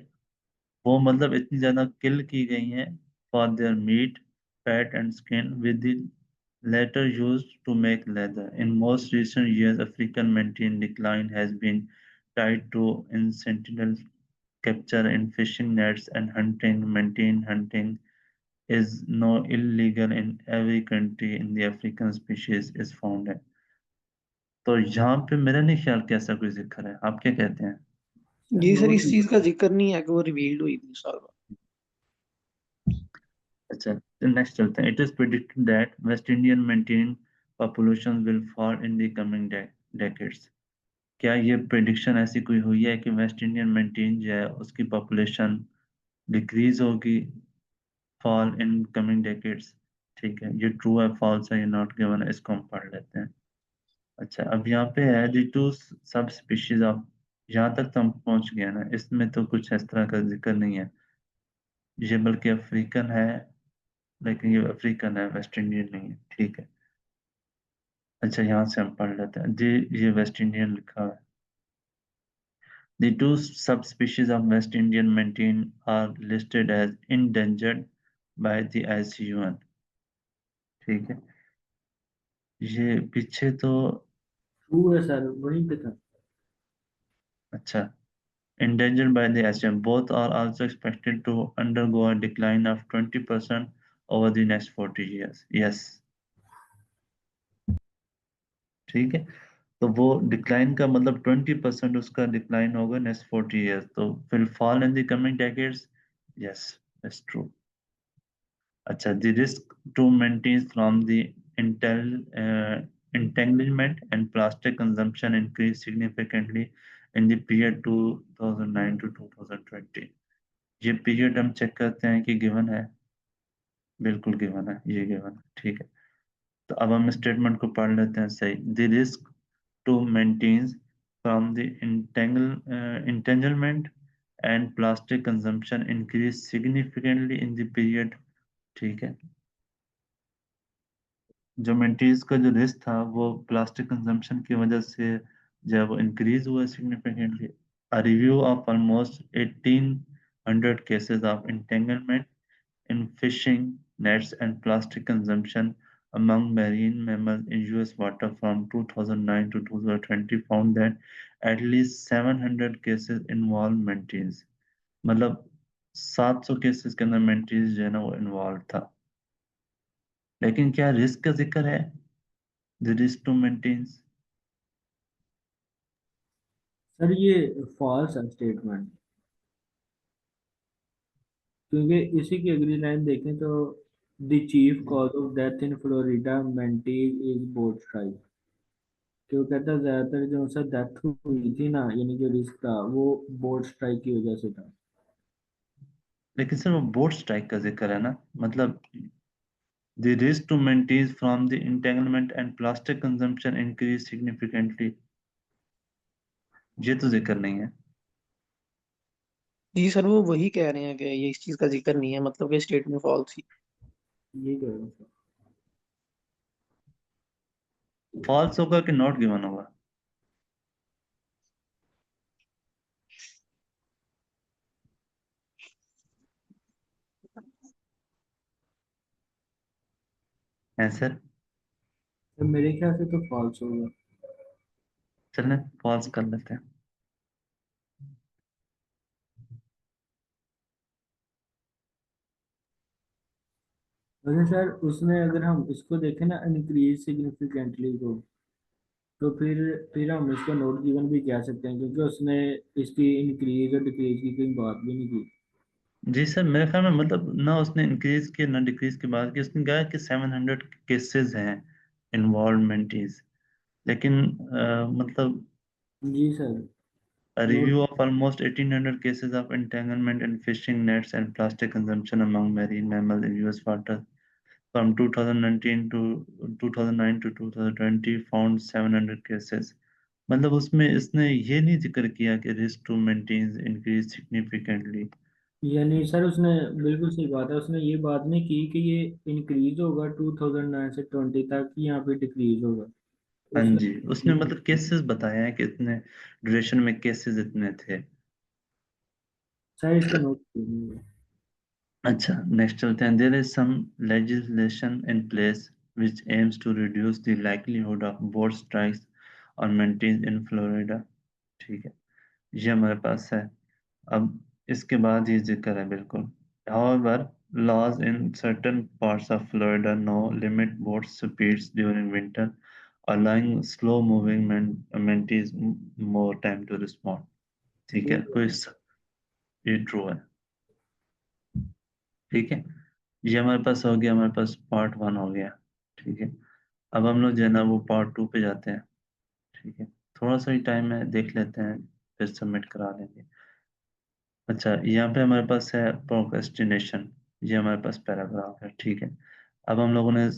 वो मतलब इतनी ज्यादा किल की गई हैं for their meet, fat and skin, with the latter used to make leather। In most recent years, African mountain decline has been tied to incidental capture in fishing nets and hunting. Mountain hunting is now illegal in every country in the African species is found है। तो यहाँ पे मेरा नहीं ख्याल कि ऐसा कोई जिक्र है, आप क्या कहते हैं? जी सर, नोट इस चीज का जिक्र नहीं है कि वो रिवील्ड हुई इतने साल बाद। अच्छा, तो नेक्स्ट चलते हैं। It is predicted that West Indian maintain population will fall in the coming decades. क्या ये प्रेडिक्शन ऐसी कोई हुई है कि वेस्ट इंडियन मेंटेन जो है उसकी पॉपुलेशन डिक्रीज होगी, फॉल इन कमिंग डेकेड्स? ठीक है, ये ट्रू है फॉल्स है, ये नॉट गिवन है, इसको हम पढ़ लेते हैं। अच्छा, अब यहाँ पे है दी टू सब स्पीशीज ऑफ, यहाँ तक तो हम पहुंच गए ना, इसमें तो कुछ इस तरह का जिक्र नहीं है। ये बल्कि अफ्रीकन है, लेकिन ये अफ्रीकन है, वेस्ट इंडियन नहीं है। ठीक है, अच्छा यहाँ से हम पढ़ लेते हैं जी, ये वेस्ट इंडियन लिखा है। The two subspecies of West Indian mountain are listed as endangered by the ICUN। ठीक है, ये पीछे तो ट्रू है सर, वहीं पे था। अच्छा, endangered by the ICUN, both are also expected to undergo a decline of 20% over the next 40 years। Yes, ठीक है, तो वो डिक्लाइन का मतलब 20% उसका डिक्लाइन होगा नेक्स्ट 40 years, तो will fall in the coming decades। Yes, that's true। अच्छा, the risk to maintain from the entanglement and plastic consumption increased significantly in the period 2009 to 2020। ये पीरियड हम चेक करते हैं कि गिवन है, बिल्कुल गिवन है, ये गिवन है। ठीक है, तो अब हम स्टेटमेंट को पढ़ लेते हैं सही। The risk to maintains from the entanglement and plastic consumption increased significantly in the period। ठीक है, जो मेंटीज का जो रिस्क था वो प्लास्टिक कंजम्पशन की वजह से जो है वो इंक्रीज हुआ significantly. A review of almost 1800 cases of entanglement in fishing nets and plastic consumption among marine mammals in US water from 2009 to 2020 found that at least 700 cases involved mantis। मतलब 700 cases के अंदर mantis जो है ना वो involve था। लेकिन क्या रिस्क का जिक्र है? The risk to manatees. Sir ये फॉल्स है स्टेटमेंट, क्योंकि इसी की अगली लाइन देखें तो the chief cause of death in Florida manatees is boat strike. क्यों कहता है ज्यादातर जो उनसे डेथ हुई थी ना, यानी जो रिस्क था वो बोट स्ट्राइक की वजह से था। लेकिन सर वो बोट स्ट्राइक का जिक्र है ना, मतलब the risk to manatees from the entanglement and plastic consumption increase significantly, ये तो जिक्र नहीं है। जी सर, वो वही कह रहे हैं कि ये इस चीज का जिक्र नहीं है, मतलब कि स्टेटमेंट फॉल्स ही। ये कह रहा हूँ सर। फॉल्स होगा कि नॉट गिवन होगा? है सर? तो मेरे ख्याल से तो फॉल्स होगा। चलें फॉल्स कर लेते हैं। वैसे सर उसने, अगर हम इसको देखें ना इंक्रीज सिग्निफिकेंटली को, तो फिर हम इसको नोट गिवन भी कह सकते हैं, क्योंकि उसने इसकी इंक्रीज और डिक्रीज की कोई बात भी नहीं की। जी सर, मेरे ख्याल में मतलब ना उसने इंक्रीज की ना डिक्रीज की बात की, उसने कहा कि 700 केसेस हैं इन्वॉल्वमेंट इज। लेकिन मतलब जी sir. A note review of almost 1,800 cases of entanglement in fishing nets and plastic consumption among marine mammals in US waters from 2019 to 2009 to 2020 found 700 cases. मतलब उसमें इसने ये नहीं जिक्र किया कि risk to maintain increase significantly. यानी sir उसने बिल्कुल सही बात है, उसने ये बात नहीं की कि ये इंक्रीज होगा 2009 से 20 तक, यहाँ पे डिक्रीज होगा। हाँ उसने जी, उसने मतलब केसेस बताया है कि इतने ड्यूरेशन में केसेस इतने थे। सर इसको नोट कीजिए। अच्छा, नेक्स्ट चलते हैं। There is some legislation in place which aims to reduce the likelihood of boat strikes or maintains in Florida। ठीक है, ये हमारे पास है। अब इसके बाद ये जिक्र है बिल्कुल। However, laws in certain parts of Florida now limit boat speeds during winter, allowing slow moving mantis more time to respond। ठीक है, तो ये ट्रू है। ठीक है, ये हमारे पास हो गया, हमारे पास पार्ट 1 हो गया। ठीक है, अब हम लोग जो है ना वो पार्ट 2 पे जाते हैं। ठीक है, थोड़ा सा ही टाइम है, देख लेते हैं, फिर सबमिट करा लेंगे। अच्छा, यहाँ पे हमारे पास है प्रोक्रेस्टिनेशन, ये हमारे पास पैराग्राफ है। ठीक है, अब हम लोगों ने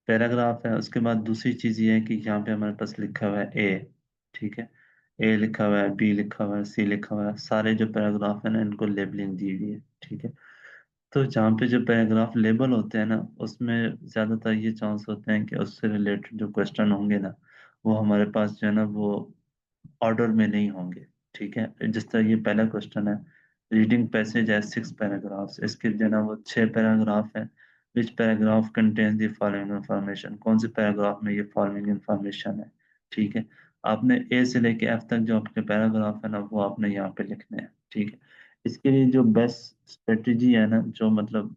पैराग्राफ है, उसके बाद दूसरी चीज ये है कि यहाँ पे हमारे पास लिखा हुआ है ए। ठीक है, ए लिखा हुआ है, बी लिखा हुआ है, सी लिखा हुआ है, सारे जो पैराग्राफ है ना इनको लेबलिंग दी हुई है। ठीक है, तो जहाँ पे जो पैराग्राफ लेबल होते हैं ना उसमें ज्यादातर ये चांस होते हैं कि उससे रिलेटेड जो क्वेश्चन होंगे ना वो हमारे पास जो है ना वो ऑर्डर में नहीं होंगे। ठीक है, जिस तरह ये पहला क्वेश्चन है, रीडिंग पैसेज है 6 पैराग्राफ्स, इसके जो है ना वो 6 पैराग्राफ है। Which paragraph contain the following information, कौन से पैराग्राफ में ये फॉलोइंग इंफॉर्मेशन है। ठीक है, आपने ए से लेके एफ तक जो आपके पैराग्राफ है ना वो आपने यहाँ पे लिखने हैं। ठीक है, इसके लिए जो बेस्ट स्ट्रेटजी है ना, जो मतलब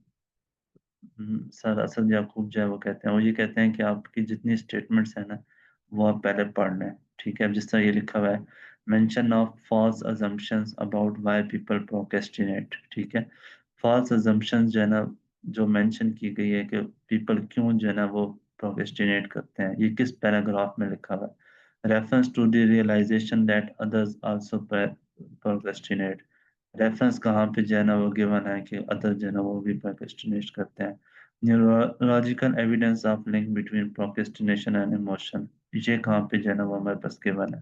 सर असद याकूब जो है वो कहते हैं, वो ये कहते हैं कि आपकी जितनी स्टेटमेंट्स हैं ना वो आप पहले पढ़ लें। ठीक है, अब जिस तरह ये लिखा हुआ है, mention of false assumptions about why people procrastinate. ठीक है, फॉल्स अजम्पशंस जो है ना जो मेंशन की गई है कि पीपल क्यों जो है ना वो प्रोक्रेस्टिनेट करते हैं, ये किस पैराग्राफ में लिखा हुआ है। Reference to the realisation that others also procrastinate, reference कहाँ पे जो है ना वो गिवन है कि अदर जो है ना वो भी प्रोक्रेस्टिनेट करते हैं। Neurological evidence of link between procrastination and emotion, ये कहाँ पे जो है ना वो हमारे पास गिवन है।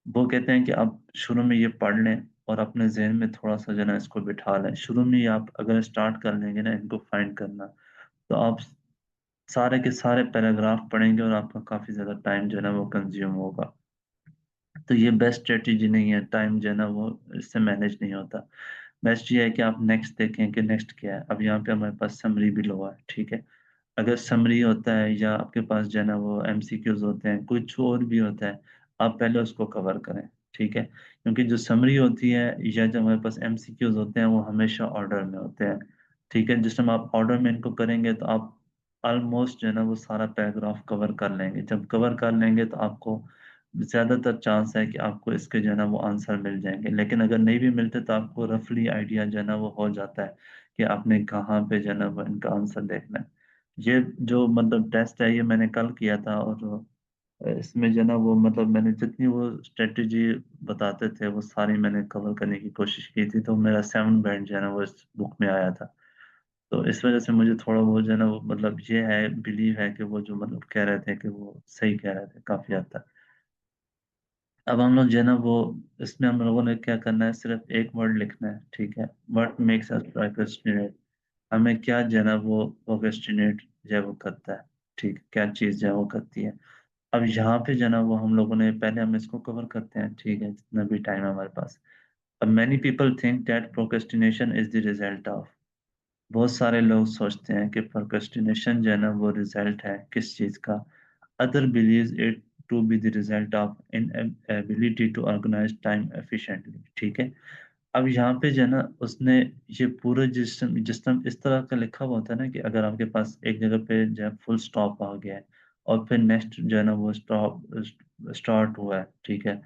वो कहते हैं कि आप शुरू में ये पढ़ लें और अपने जहन में थोड़ा सा जो है ना इसको बिठा लें। शुरू में ही आप अगर स्टार्ट कर लेंगे ना इनको फाइंड करना, तो आप सारे के सारे पैराग्राफ पढ़ेंगे और आपका काफी ज्यादा टाइम जो है ना वो कंज्यूम होगा। तो ये बेस्ट स्ट्रेटेजी नहीं है, टाइम जो है ना वो इससे मैनेज नहीं होता। बेस्ट ये है कि आप नेक्स्ट देखें कि नेक्स्ट क्या है। अब यहाँ पे हमारे पास समरी भी लो है। ठीक है, अगर समरी होता है या आपके पास जो है ना वो एमसीक्यूज होते हैं, कुछ और भी होता है, आप पहले उसको कवर करें। ठीक है, क्योंकि जो समरी होती है या जो हमारे पास एमसीक्यूज होते हैं वो हमेशा ऑर्डर में होते हैं। ठीक है, जिस टाइम आप ऑर्डर में इनको करेंगे तो आप ऑलमोस्ट जो है ना वो सारा पैराग्राफ कवर कर लेंगे। जब कवर कर लेंगे तो आपको ज्यादातर चांस है कि आपको इसके जो है ना वो आंसर मिल जाएंगे। लेकिन अगर नहीं भी मिलते तो आपको रफली आइडिया जो है ना वो हो जाता है कि आपने कहाँ पे जो है ना वो इनका आंसर देखना है। ये जो मतलब टेस्ट है ये मैंने कल किया था, और इसमें जो है ना वो मतलब मैंने जितनी वो स्ट्रेटजी बताते थे वो सारी मैंने कवर करने की कोशिश की थी, तो मेरा 7 बैंड जो है ना वो इस बुक में आया था। तो इस वजह से मुझे थोड़ा वो जो है ना वो मतलब ये है, बिलीव है कि वो जो मतलब कह रहे थे कि वो सही कह रहे थे काफी हद तक। अब हम लोग जो है ना वो इसमें हम लोगों ने क्या करना है, सिर्फ एक वर्ड लिखना है। ठीक है, व्हाट मेक्स अस प्रोक्रेस्टिनेट, हमें क्या जो है ना वो प्रोक्रेस्टिनेट जो है वो करता है। ठीक है, क्या चीज जो है वो करती है। अब यहाँ पे जो है ना वो हम लोगों ने पहले हम इसको कवर करते हैं। ठीक है, जितना भी टाइम है हमारे पास। अब many people think that procrastination is the result of, बहुत सारे लोग सोचते हैं कि प्रोक्रेस्टिनेशन जो है ना वो रिजल्ट है किस चीज का। Other believe it to be the result of inability to organise time efficiently. ठीक है, अब यहाँ पे जो है ना उसने ये पूरा जिस इस तरह का लिखा हुआ होता है ना कि अगर आपके पास एक जगह पे जो है फुल स्टॉप आ गया है और फिर नेक्स्ट जो है ना वो स्टॉप स्टार्ट हुआ है। ठीक है,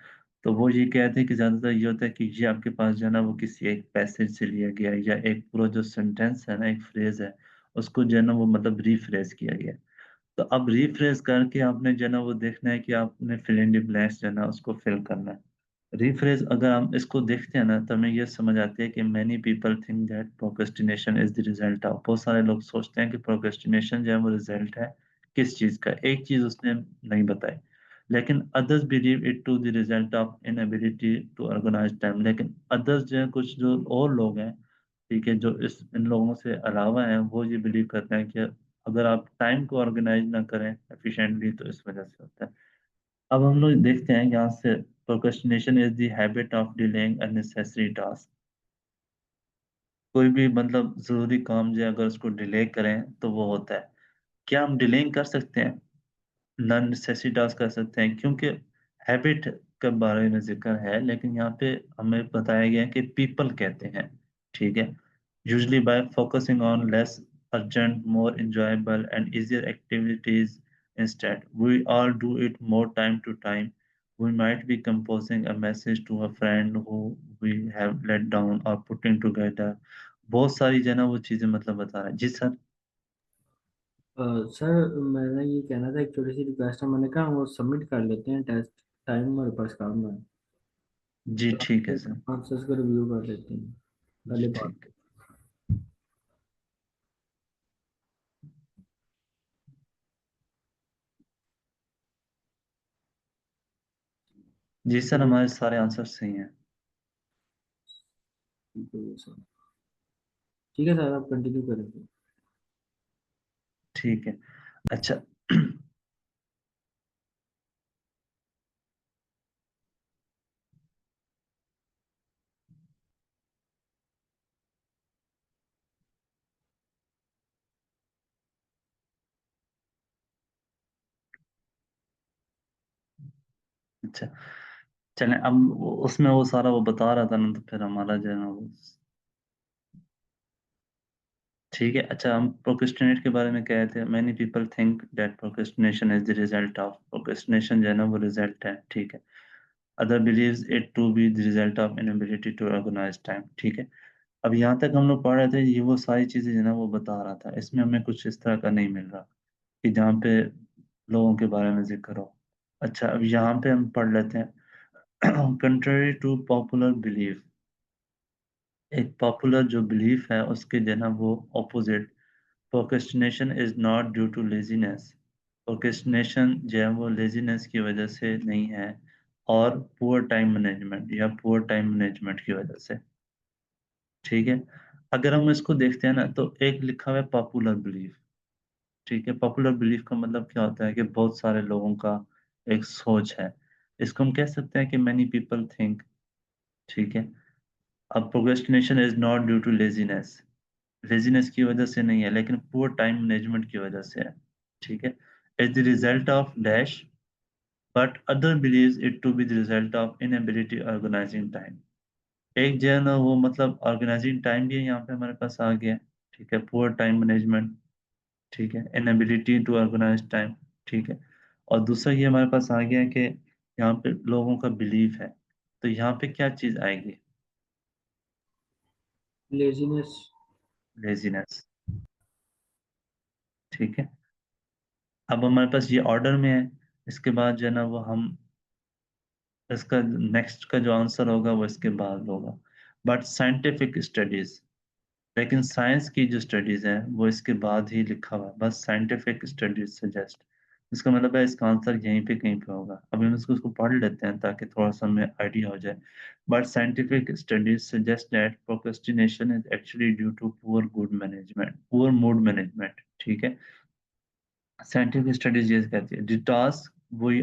तो वो ये कहते हैं कि ज्यादातर ये होता है कि ये आपके पास जो है ना वो किसी एक पैसेज से लिया गया है या एक पूरा जो सेंटेंस है ना एक फ्रेज है उसको जो है ना वो मतलब रीफ्रेज किया गया है। तो अब रीफ्रेश करके आपने जो है ना वो देखना है कि आपने फिल इन द ब्लैंक्स जो है ना उसको फिल करना है। रिफ्रेज अगर हम इसको देखते हैं ना तो हमें ये समझ आती है कि many people think that procrastination is the result of, बहुत सारे लोग सोचते हैं कि प्रोक्रेस्टिनेशन जो है वो रिजल्ट है किस चीज का, एक चीज उसने नहीं बताई। लेकिन others believe it to the result of inability to organise time, लेकिन अदर्स जो है कुछ जो और लोग हैं, ठीक है, जो इस इन लोगों से अलावा हैं, वो ये बिलीव करते हैं कि अगर आप टाइम को ऑर्गेनाइज ना करें एफिशिएंटली तो इस वजह से होता है। अब हम लोग देखते हैं यहाँ से, procrastination is the habit of delaying unnecessary task. कोई भी मतलब जरूरी काम जो है अगर उसको डिले करें तो वो होता है। क्या हम डिलेइंग कर सकते हैं? नॉन नेसेसरी टास्क कर सकते हैं, क्योंकि हैबिट के बारे में जिक्र है, लेकिन यहाँ पे हमें बताया गया है कि पीपल कहते हैं, ठीक है, usually bye focusing on less urgent, more enjoyable and easier activities instead. We all do it more time to time. We might be composing a message to a friend who we have let down or putting together. बहुत सारी जो है ना वो चीजें मतलब बता रहे हैं जी सर। सर मैंने ये कहना था, एक छोटी सी रिक्वेस्ट है, मैंने कहा वो सबमिट कर लेते हैं टेस्ट, टाइम हमारे पास काम है। जी तो ठीक है सर। आंसर्स को रिव्यू कर लेते हैं जी पहले बात। ठीक है। जी सर हमारे सारे आंसर सही हैं। ठीक है सर, ठीक है सर, आप कंटिन्यू करेंगे। ठीक है। अच्छा अच्छा चलें, अब उसमें वो सारा वो बता रहा था ना, तो फिर हमारा जो है ना वो ठीक है। अच्छा हम प्रोक्रेस्टिनेट के बारे में कह रहे थे, many people think that procrastination is the result of, procrastination जो है ना वो रिजल्ट है, ठीक है। Other believes it to be the result of inability to organise time, ठीक है। अब यहाँ तक हम लोग पढ़ रहे थे, ये वो सारी चीजें जो है ना वो बता रहा था, इसमें हमें कुछ इस तरह का नहीं मिल रहा कि जहाँ पे लोगों के बारे में जिक्र हो। अच्छा अब यहाँ पे हम पढ़ लेते हैं कंट्री टू पॉपुलर बिलीफ, एक पॉपुलर जो बिलीफ है उसके जो है ना वो opposite, procrastination is not due to laziness, procrastination जो है वो लेजीनेस की वजह से नहीं है, और पुअर टाइम मैनेजमेंट या पुअर टाइम मैनेजमेंट की वजह से, ठीक है। अगर हम इसको देखते हैं ना तो एक लिखा हुआ है पॉपुलर बिलीफ, ठीक है। पॉपुलर बिलीफ का मतलब क्या होता है कि बहुत सारे लोगों का एक सोच है, इसको हम कह सकते हैं कि मैनी पीपल थिंक, ठीक है। अब procrastination is not due to laziness, laziness की वजह से नहीं है लेकिन पुअर टाइम मैनेजमेंट की वजह से है, ठीक है। Is the result of dash, but other believes it to be the result of inability organizing time. एक जो है ना वो मतलब ऑर्गेनाइजिंग टाइम भी है यहाँ पे हमारे पास आ गया, ठीक है, पुअर टाइम मैनेजमेंट, ठीक है, इनएबिलिटी टू ऑर्गेनाइज टाइम, ठीक है। और दूसरा ये हमारे पास आ गया कि यहाँ पे लोगों का बिलीफ है, तो यहाँ पे क्या चीज आएगी? लेजीनेस। लेजीनेस, ठीक है। अब हमारे पास ये ऑर्डर में है, इसके बाद जो है ना वो हम इसका नेक्स्ट का जो आंसर होगा वो इसके बाद होगा। बट साइंटिफिक स्टडीज, लेकिन साइंस की जो स्टडीज है वो इसके बाद ही लिखा हुआ है, बस साइंटिफिक स्टडीज सजेस्ट, इसका मतलब है इसका आंसर यहीं पे कहीं पे होगा। अभी हम इसको पढ़ लेते हैं ताकि थोड़ा सा हमें आइडिया हो जाए। But scientific studies suggest that procrastination is actually due to poor good management, poor mood management, ठीक है। Scientific studies ये कहती है the task we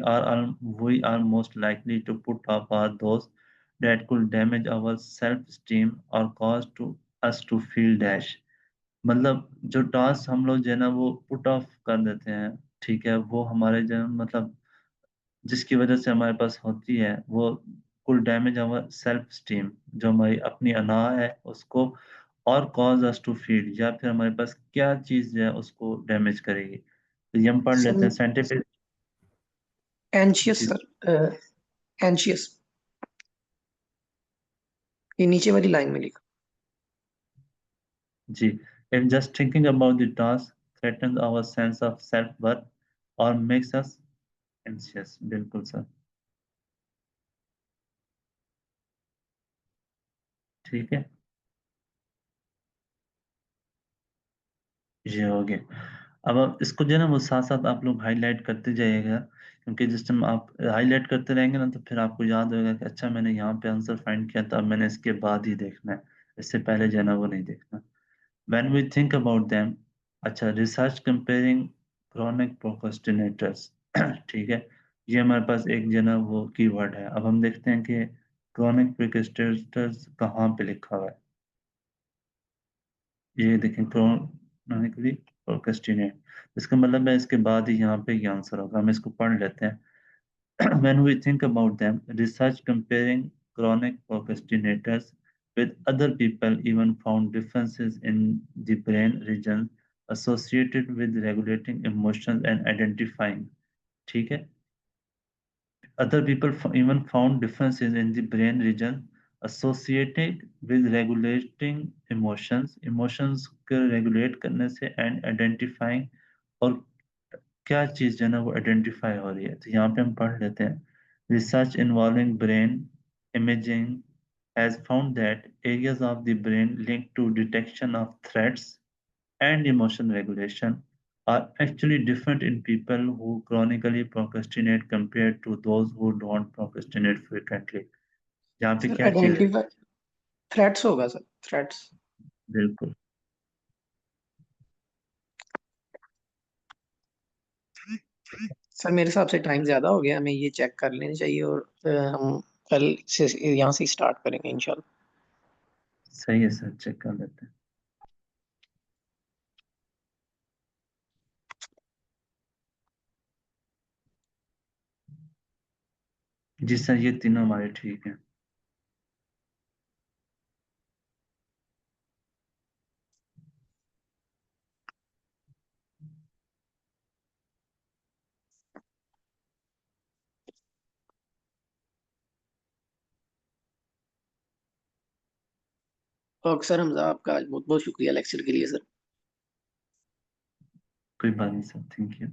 are most likely to put off are those that could damage our self-esteem or cause to us to feel dash, मतलब जो task हम लोग जो है ना वो पुट ऑफ कर देते हैं, ठीक है, वो हमारे जो है मतलब जिसकी वजह से हमारे पास होती है वो कुल डैमेज आवर सेल्फ स्टीम, जो हमारी अपनी अना है उसको, और कॉज अस टू फील, या फिर हमारे पास क्या चीज है उसको डैमेज करेगी। तो ये हम पढ़ लेते सर हैं साइंटिफिक। एंशियस, सर एंशियस, ये नीचे वाली लाइन में लिखा। जी, if just thinking about the task threatens our sense of self-worth or makes us anxious, बिल्कुल सर। ठीक है, ये हो गया। अब आप इसको जो है ना वो साथ साथ आप लोग हाईलाइट करते जाइएगा, क्योंकि जिस टाइम आप हाईलाइट करते रहेंगे ना तो फिर आपको याद होगा कि अच्छा मैंने यहाँ पे आंसर फाइंड किया था, अब मैंने इसके बाद ही देखना है, इससे पहले जो है ना वो नहीं देखना। When we think about them, अच्छा रिसर्च कंपेयरिंग क्रॉनिक प्रोक्रेस्टिनेटर्स ठीक है, ये हमारे पास एक जो है ना वो कीवर्ड है। अब हम देखते हैं कि क्रॉनिक प्रोक्रेस्टिनेटर्स कहाँ पे लिखा हुआ है। ये देखें, क्रॉनिकली प्रोक्रेस्टिनेट, इसका मतलब है इसके बाद ही यहाँ पे ये आंसर होगा। हम इसको पढ़ लेते हैं। When we think about them, research comparing chronic procrastinators with other people even found differences in the brain regions associated with regulating emotions and identifying. ठीक है, other people even found differences in the brain region associated with regulating emotions, emotions को regulate करने से and identifying, और क्या चीज जो है ना वो आइडेंटिफाई हो रही है। तो यहाँ पे हम पढ़ लेते हैं। Research involving brain imaging has found that areas of the brain linked to detection of threats and emotion regulation are actually different in people who chronically procrastinate compared to those who don't procrastinate frequently. यहाँ पे sir क्या चीज है? Identify threats होगा sir, threats. बिल्कुल sir मेरे हिसाब से टाइम ज्यादा हो गया, हमें ये चेक कर लेनी चाहिए और हम कल से यहाँ से स्टार्ट करेंगे इंशाल्लाह। सही है सर, चेक कर लेते हैं। जी सर, ये तीनों हमारे ठीक हैं। और सर हमजा आपका आज बहुत बहुत शुक्रिया लेक्चर के लिए सर। कोई बात नहीं सर, थैंक यू।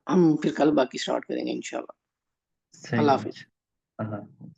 हम फिर कल बाकी स्टार्ट करेंगे इंशाल्लाह। सही अल्लाह है, हाफिज। अल्लाह हाफ़िज़।